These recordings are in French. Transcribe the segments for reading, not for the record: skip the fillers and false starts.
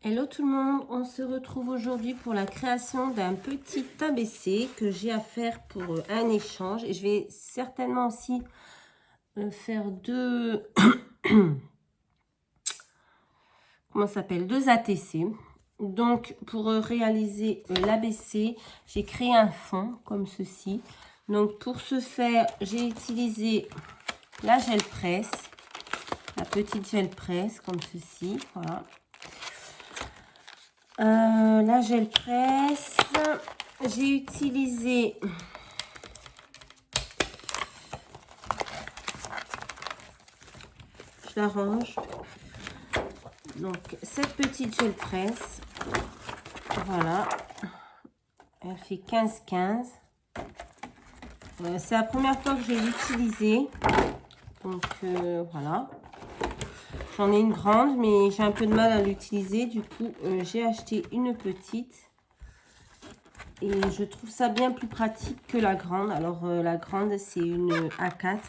Hello tout le monde, on se retrouve aujourd'hui pour la création d'un petit ABC que j'ai à faire pour un échange. Et je vais certainement aussi faire deux, comment ça s'appelle, deux ATC. Donc pour réaliser l'ABC, j'ai créé un fond comme ceci. Donc pour ce faire, j'ai utilisé la gel presse, la petite gel presse comme ceci, voilà. La gel presse, j'ai utilisé je la range, donc cette petite gel presse, voilà, elle fait 15-15, c'est la première fois que je l'ai utilisée, donc voilà. J'en ai une grande, mais j'ai un peu de mal à l'utiliser. Du coup, j'ai acheté une petite. Et je trouve ça bien plus pratique que la grande. Alors, la grande, c'est une A4.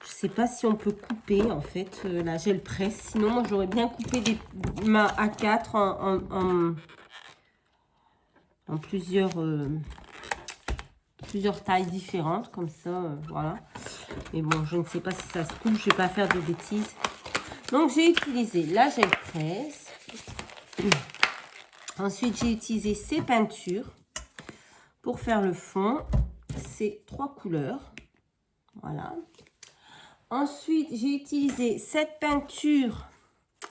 Je sais pas si on peut couper, en fait, la gel presse. Sinon, moi, j'aurais bien coupé ma A4 en plusieurs tailles différentes. Comme ça, voilà. Mais bon, je ne sais pas si ça se coupe. Je vais pas faire de bêtises. Donc, j'ai utilisé la gel presse. Ensuite, j'ai utilisé ces peintures pour faire le fond. Ces 3 couleurs. Voilà. Ensuite, j'ai utilisé cette peinture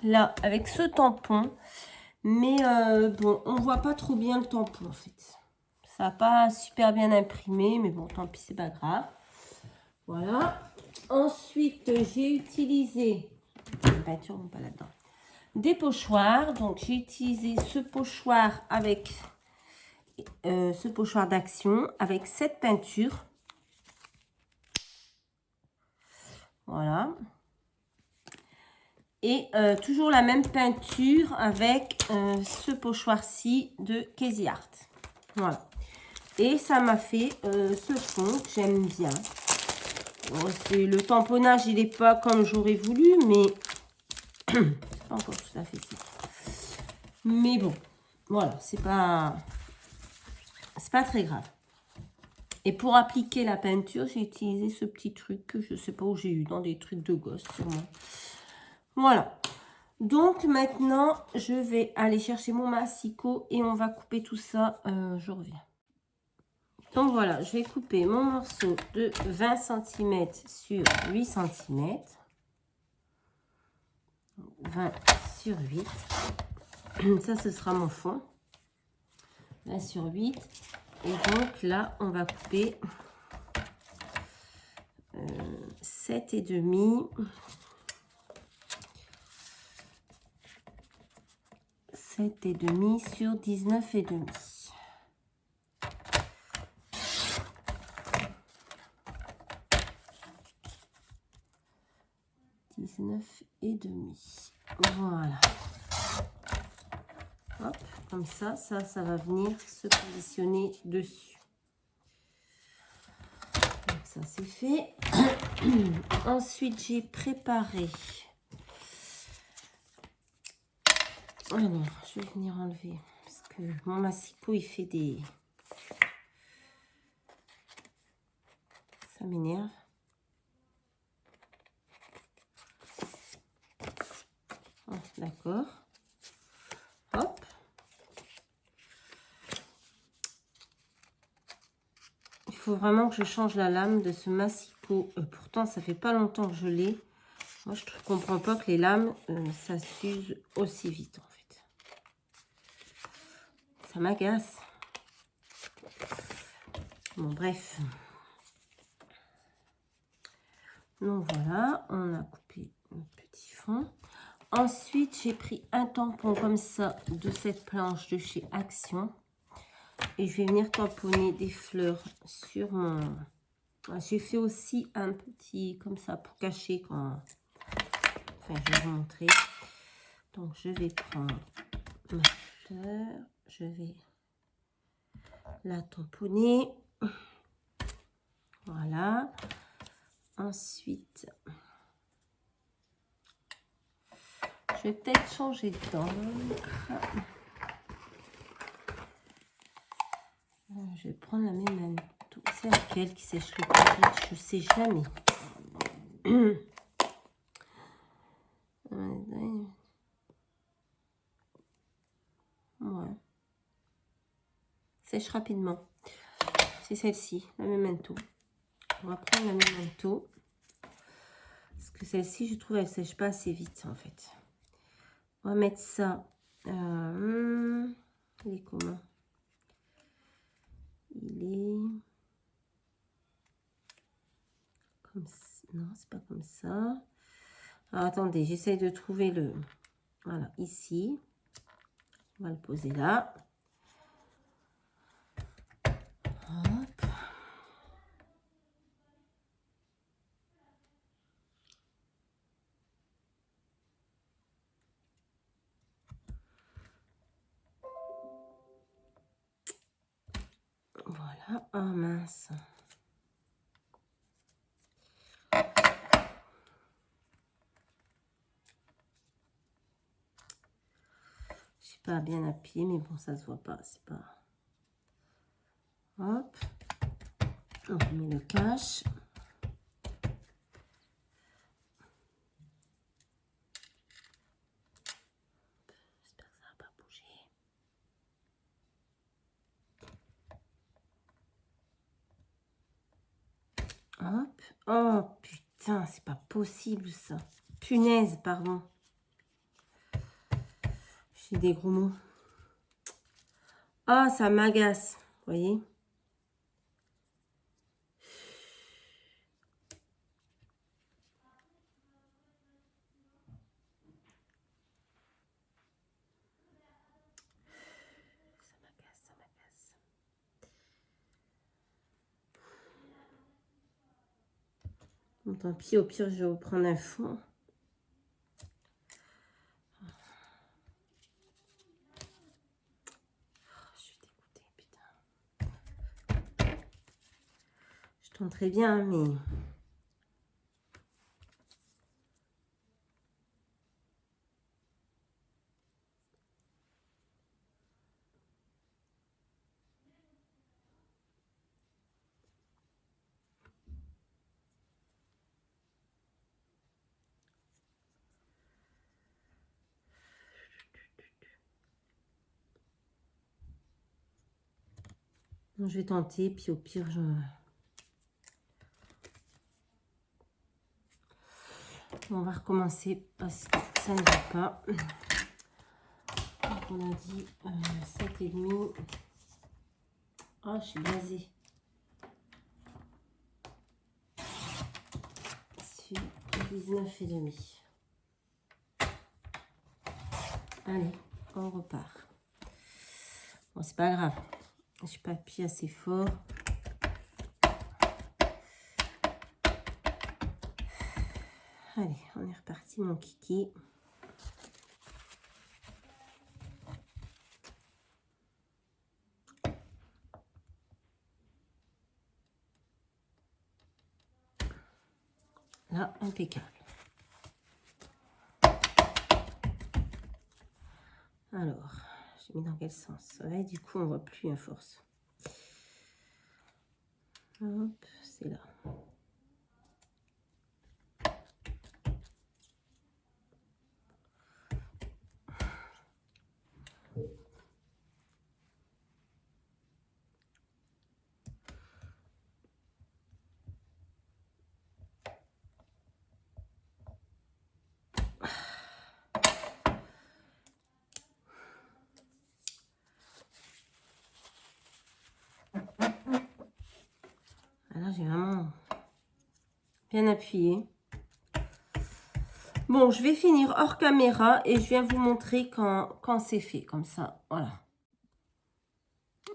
là avec ce tampon. Mais bon, on voit pas trop bien le tampon en fait. Ça n'a pas super bien imprimé. Mais bon, tant pis, c'est pas grave. Voilà. Ensuite, j'ai utilisé... Les peintures vont pas là-dedans. Des pochoirs. Donc, j'ai utilisé ce pochoir avec ce pochoir d'action avec cette peinture. Voilà. Et toujours la même peinture avec ce pochoir-ci de Casey Art. Voilà. Et ça m'a fait ce fond que j'aime bien. Bon, le tamponnage, il n'est pas comme j'aurais voulu, mais c'est pas encore tout à fait ça. Mais bon, voilà, c'est pas très grave. Et pour appliquer la peinture, j'ai utilisé ce petit truc que je ne sais pas où j'ai eu, dans des trucs de gosse sûrement. Voilà. Donc maintenant, je vais aller chercher mon massicot et on va couper tout ça. Je reviens. Donc voilà, je vais couper mon morceau de 20 cm sur 8 cm. 20 sur 8. Ça, ce sera mon fond. 20 sur 8. Et donc là, on va couper 7,5. 7,5 sur 19,5. 19,5. Voilà. Hop, comme ça, ça va venir se positionner dessus. Donc ça, c'est fait. Ensuite, j'ai préparé. Alors, je vais venir enlever parce que mon massicot, il fait des... Ça m'énerve. Oh, d'accord. Hop. Il faut vraiment que je change la lame de ce massicot. Pourtant, ça fait pas longtemps que je l'ai. Moi, je ne comprends pas que les lames, ça s'use aussi vite, en fait. Ça m'agace. Bon, bref. Donc, voilà. On a coupé le petit fond. Ensuite, j'ai pris un tampon comme ça de cette planche de chez Action. Et je vais venir tamponner des fleurs sur mon... J'ai fait aussi un petit comme ça pour cacher quand... Enfin, je vais vous montrer. Donc, je vais prendre ma fleur. Je vais la tamponner. Voilà. Ensuite, je vais peut-être changer d'encre. Je vais prendre la même. C'est laquelle qui sèche le plus vite? Je ne sais jamais. Ouais. Sèche rapidement. C'est celle-ci, la Memento. On va prendre la Memento. Parce que celle-ci, je trouve, elle ne sèche pas assez vite, en fait. On va mettre ça. Il est comment? Il est... comme ça. Non, c'est pas comme ça. Alors, attendez, j'essaye de trouver le... Voilà, ici. On va le poser là. Hop. Voilà. Oh mince. Je sais pas bien appuyer, mais bon, ça se voit pas. C'est pas... Hop. On met le cache. J'espère que ça va pas bouger. Hop. Oh putain, c'est pas possible ça. Punaise, pardon. J'ai des gros mots. Ah, ça m'agace. Vous voyez? Ça m'agace. Bon, tant pis, au pire, je vais reprendre un fond. Je suis dégoûtée, putain. Je tenterai bien, mais... je vais tenter, puis au pire, je... On va recommencer parce que ça ne va pas. Donc on a dit 7,5. Oh, je suis blasée. Sur 19,5. Allez, on repart. Bon, c'est pas grave. Je suis pas appuyée assez fort. Allez, on est reparti, mon kiki. Là, impeccable. Alors, j'ai mis dans quel sens? Ouais, du coup, on voit plus à force. Hop, c'est là. Là, j'ai vraiment bien appuyé. Bon, je vais finir hors caméra et je viens vous montrer quand c'est fait, comme ça. Voilà.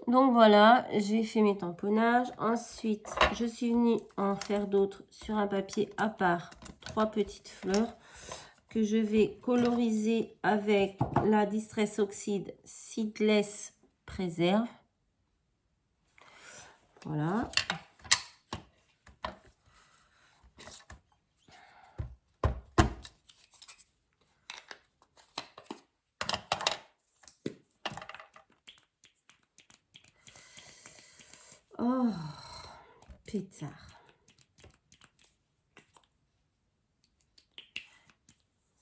Donc voilà, j'ai fait mes tamponnages. Ensuite, je suis venue en faire d'autres sur un papier à part. 3 petites fleurs que je vais coloriser avec la Distress Oxide Seedless Préserve. Voilà. fêtard.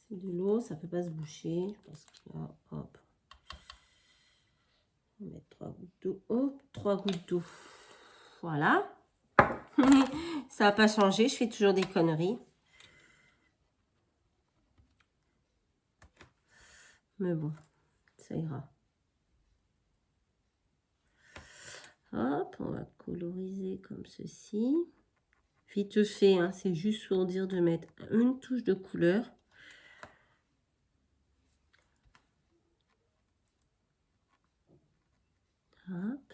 C'est de l'eau, ça ne peut pas se boucher. Je pense que là, hop. On va mettre 3 gouttes d'eau. Hop, 3 gouttes d'eau. Voilà. Ça n'a pas changé, je fais toujours des conneries. Mais bon, ça ira. Hop, on va coloriser comme ceci. Vite fait, hein, c'est juste pour dire de mettre une touche de couleur. Hop.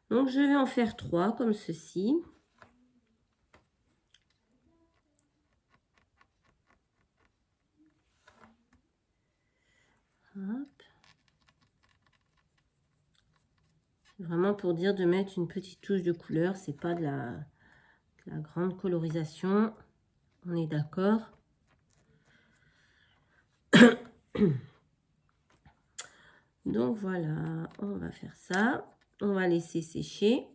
Donc, je vais en faire 3 comme ceci. Hop. Vraiment pour dire de mettre une petite touche de couleur, c'est pas de la grande colorisation. On est d'accord? Donc voilà, on va faire ça. On va laisser sécher.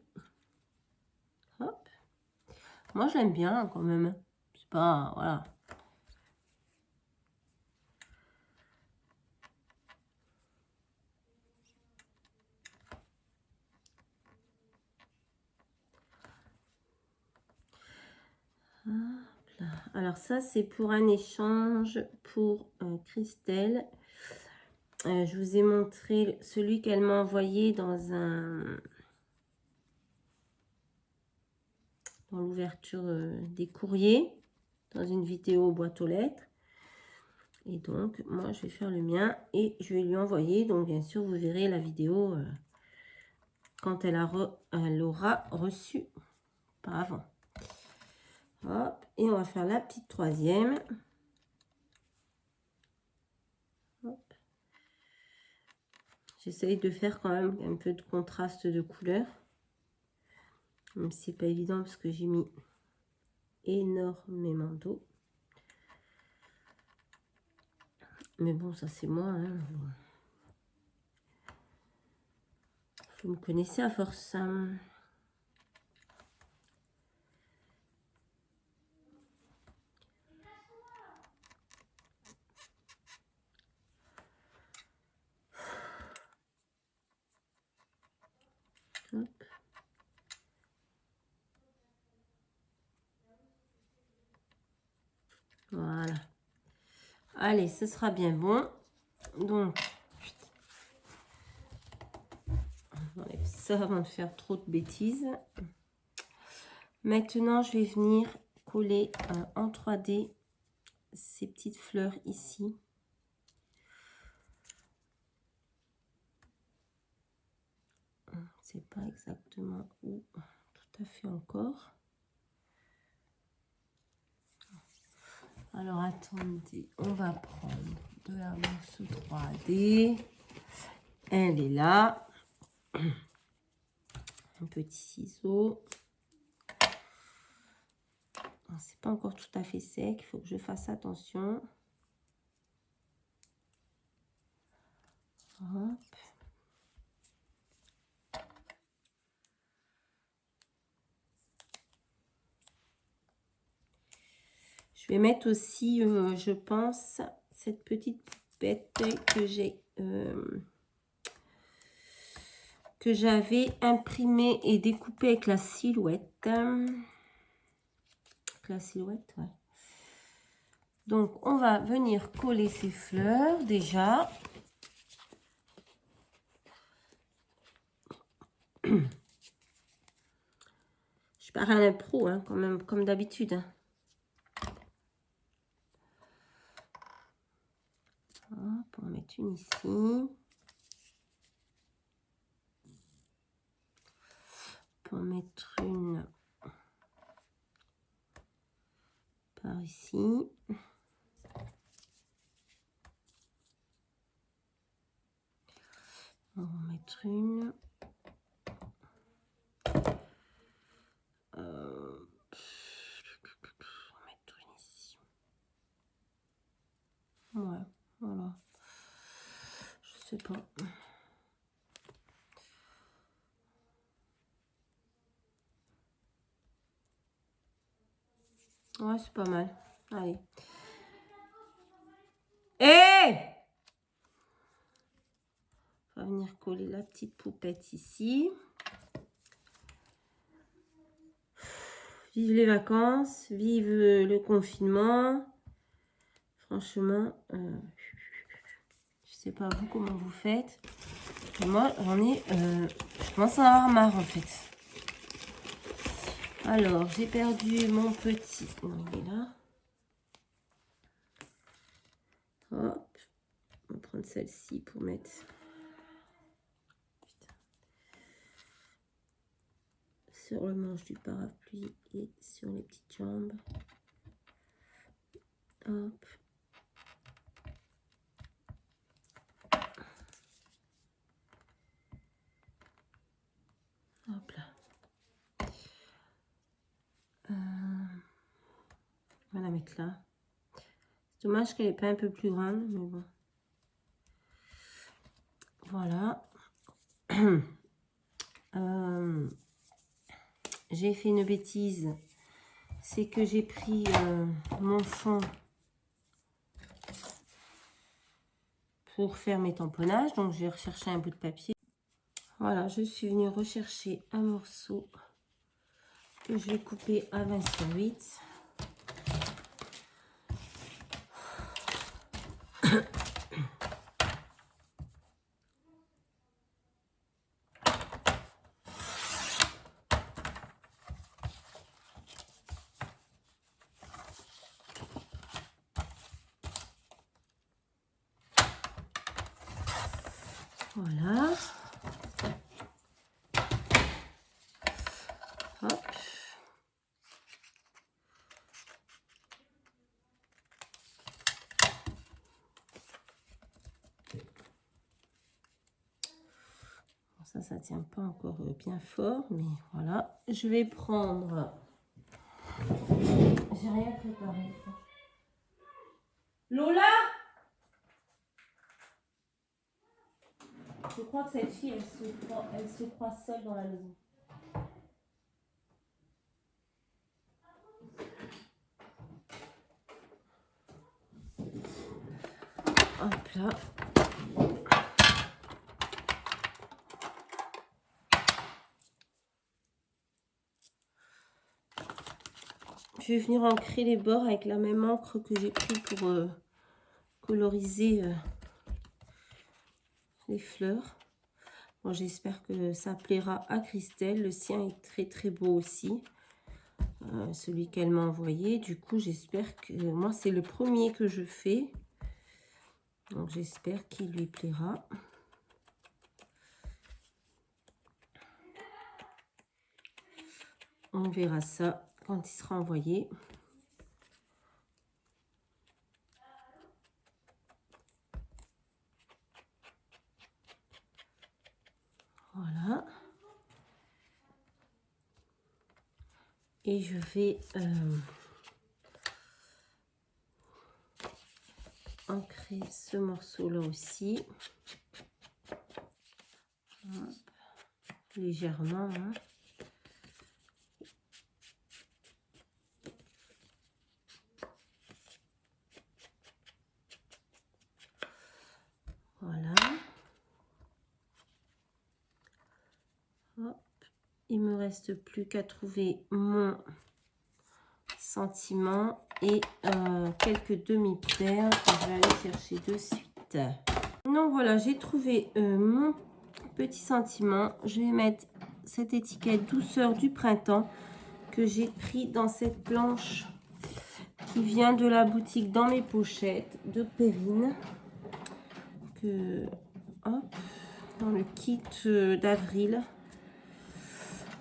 Hop. Moi, je l'aime bien quand même. C'est pas... Voilà. Hop là. Alors ça, c'est pour un échange pour Christelle. Je vous ai montré celui qu'elle m'a envoyé dans l'ouverture des courriers, dans une vidéo boîte aux lettres. Et donc, moi, je vais faire le mien et je vais lui envoyer. Donc, bien sûr, vous verrez la vidéo quand elle aura reçu, pas avant. Hop, et on va faire la petite troisième. J'essaye de faire quand même un peu de contraste de couleur. Même si c'est pas évident parce que j'ai mis énormément d'eau. Mais bon, ça c'est moi. Hein. Vous me connaissez à force. Hein. Hop. Voilà. Allez, ce sera bien bon. Donc, on enlève ça avant de faire trop de bêtises. Maintenant, je vais venir coller en 3D ces petites fleurs ici. C'est pas exactement où tout à fait encore. Alors, attendez, on va prendre de la mousse 3D. Elle est là. Un petit ciseau. C'est pas encore tout à fait sec, il faut que je fasse attention. Hop. Je vais mettre aussi, je pense, cette petite poupette que j'avais imprimée et découpée avec la silhouette. La silhouette, ouais. Donc, on va venir coller ces fleurs déjà. Je pars à l'impro, hein, quand même, comme d'habitude. Hein. Hop, on va mettre une ici. On peut en mettre une par ici. On va en mettre une. On va mettre une ici. Ouais, voilà. Je sais pas. Ouais, c'est pas mal. Allez. Hé! On va venir coller la petite poupette ici. Vive les vacances, vive le confinement. Franchement, je sais pas vous comment vous faites. Et moi, je commence à en avoir marre en fait. Alors, j'ai perdu mon petit. Non, il est là. Hop. On va prendre celle-ci pour mettre. Sur le manche du parapluie et sur les petites jambes. Hop. Hop là. On va la mettre là. C'est dommage qu'elle n'est pas un peu plus grande, mais bon. Voilà. J'ai fait une bêtise. C'est que j'ai pris mon fond pour faire mes tamponnages. Donc, je vais rechercher un bout de papier. Voilà, je suis venue rechercher un morceau que je vais couper à 20/8. Voilà. Hop. Ça tient pas encore bien fort, mais voilà. Je vais prendre... J'ai rien préparé. Lola! Je crois que cette fille, elle se croit seule dans la maison. Hop là. Je vais venir ancrer les bords avec la même encre que j'ai pris pour coloriser les fleurs. Bon, j'espère que ça plaira à Christelle. Le sien est très très beau aussi. Celui qu'elle m'a envoyé. Du coup, j'espère que... Moi, c'est le premier que je fais. Donc, j'espère qu'il lui plaira. On verra ça quand il sera envoyé. Voilà. Et je vais ancrer ce morceau-là aussi. Hop. Légèrement. Hein. Voilà. Hop. Il me reste plus qu'à trouver mon sentiment et quelques demi-perles que je vais aller chercher de suite. Donc voilà, j'ai trouvé mon petit sentiment. Je vais mettre cette étiquette douceur du printemps que j'ai pris dans cette planche qui vient de la boutique Dans mes pochettes de Perrine, que hop, dans le kit d'avril.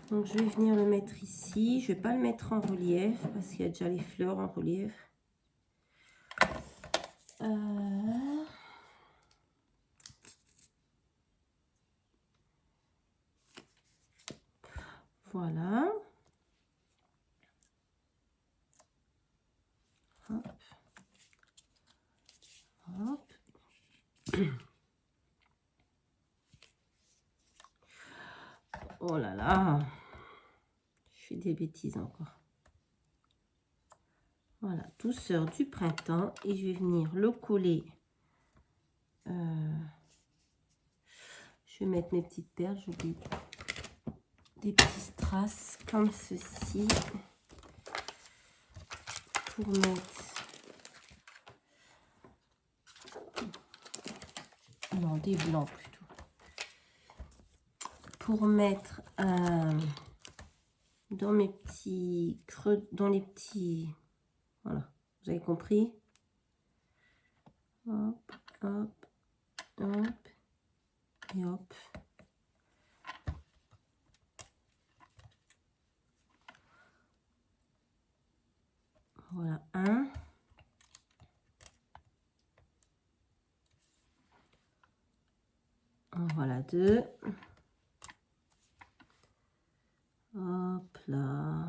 Donc je vais venir le mettre ici. Je vais pas le mettre en relief parce qu'il y a déjà les fleurs en relief. Voilà. Hop. Hop. Oh là là. Je fais des bêtises encore. Voilà, douceur du printemps. Et je vais venir le coller. Je vais mettre mes petites perles. J'oublie des petits strass comme ceci. Pour mettre... Non, des blancs plutôt. Pour mettre dans mes petits creux, dans les petits... Voilà, vous avez compris? Hop, hop, hop, et hop. Voilà, un. Voilà, deux. Hop là.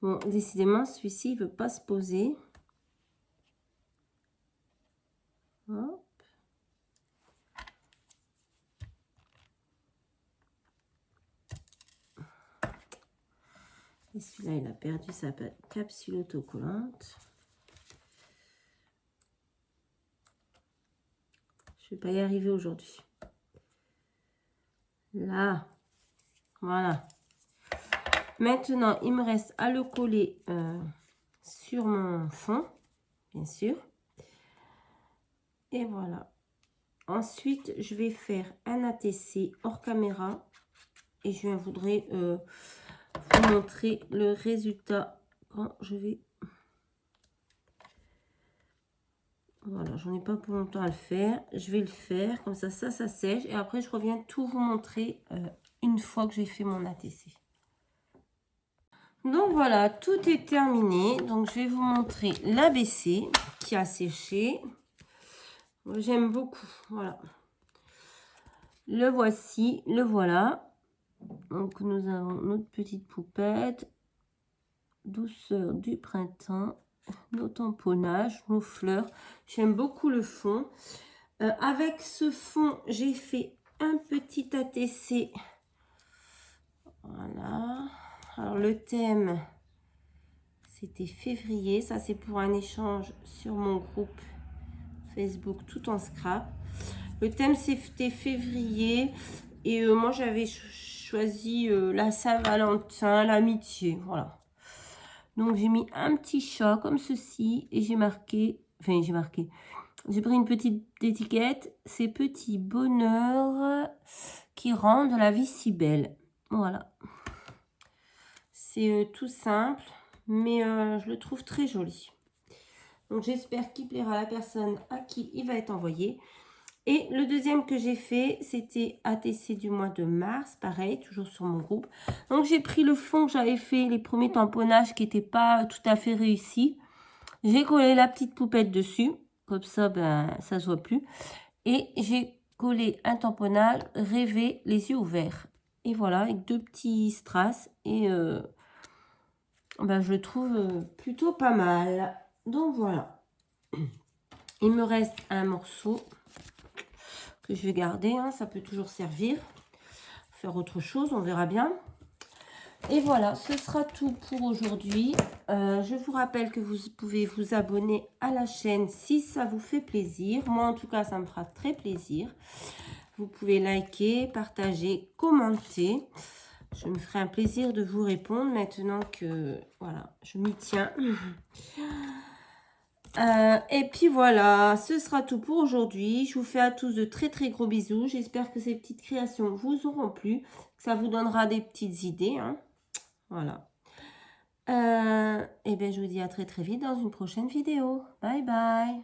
Bon, décidément, celui-ci, il ne veut pas se poser. Hop. Et celui-là, il a perdu sa capsule autocollante. Je ne vais pas y arriver aujourd'hui. Là. Voilà. Maintenant, il me reste à le coller sur mon fond, bien sûr. Et voilà. Ensuite, je vais faire un ATC hors caméra. Et je voudrais vous montrer le résultat quand je vais... Voilà, j'en ai pas pour longtemps à le faire. Je vais le faire, comme ça sèche. Et après, je reviens tout vous montrer une fois que j'ai fait mon ATC. Donc voilà, tout est terminé. Donc je vais vous montrer l'ABC qui a séché. J'aime beaucoup, voilà. Le voici, le voilà. Donc nous avons notre petite poupette. Douceur du printemps. Nos tamponnages, nos fleurs. J'aime beaucoup le fond. Avec ce fond, j'ai fait un petit ATC. Voilà. Alors le thème, c'était février. Ça, c'est pour un échange sur mon groupe Facebook tout en scrap. Le thème, c'était février. Et moi, j'avais choisi la Saint-Valentin, l'amitié. Voilà. Donc, j'ai mis un petit chat comme ceci. Et j'ai marqué... Enfin, j'ai pris une petite étiquette. Ces petits bonheurs qui rendent la vie si belle. Voilà. C'est tout simple. Mais je le trouve très joli. Donc, j'espère qu'il plaira à la personne à qui il va être envoyé. Et le deuxième que j'ai fait, c'était ATC du mois de mars. Pareil, toujours sur mon groupe. Donc, j'ai pris le fond que j'avais fait, les premiers tamponnages qui n'étaient pas tout à fait réussis. J'ai collé la petite poupette dessus. Comme ça, ben, ça ne se voit plus. Et j'ai collé un tamponnage rêvé, les yeux ouverts. Et voilà, avec deux petits strass. Et ben, je le trouve plutôt pas mal. Donc, voilà. Il me reste un morceau que je vais garder, hein, ça peut toujours servir. Faire autre chose, on verra bien. Et voilà, ce sera tout pour aujourd'hui. Je vous rappelle que vous pouvez vous abonner à la chaîne si ça vous fait plaisir. Moi, en tout cas, ça me fera très plaisir. Vous pouvez liker, partager, commenter. Je me ferai un plaisir de vous répondre maintenant que, voilà, je m'y tiens. Et puis voilà, ce sera tout pour aujourd'hui. Je vous fais à tous de très très gros bisous. J'espère que ces petites créations vous auront plu, que ça vous donnera des petites idées. Hein. Voilà. Et bien je vous dis à très très vite dans une prochaine vidéo. Bye bye.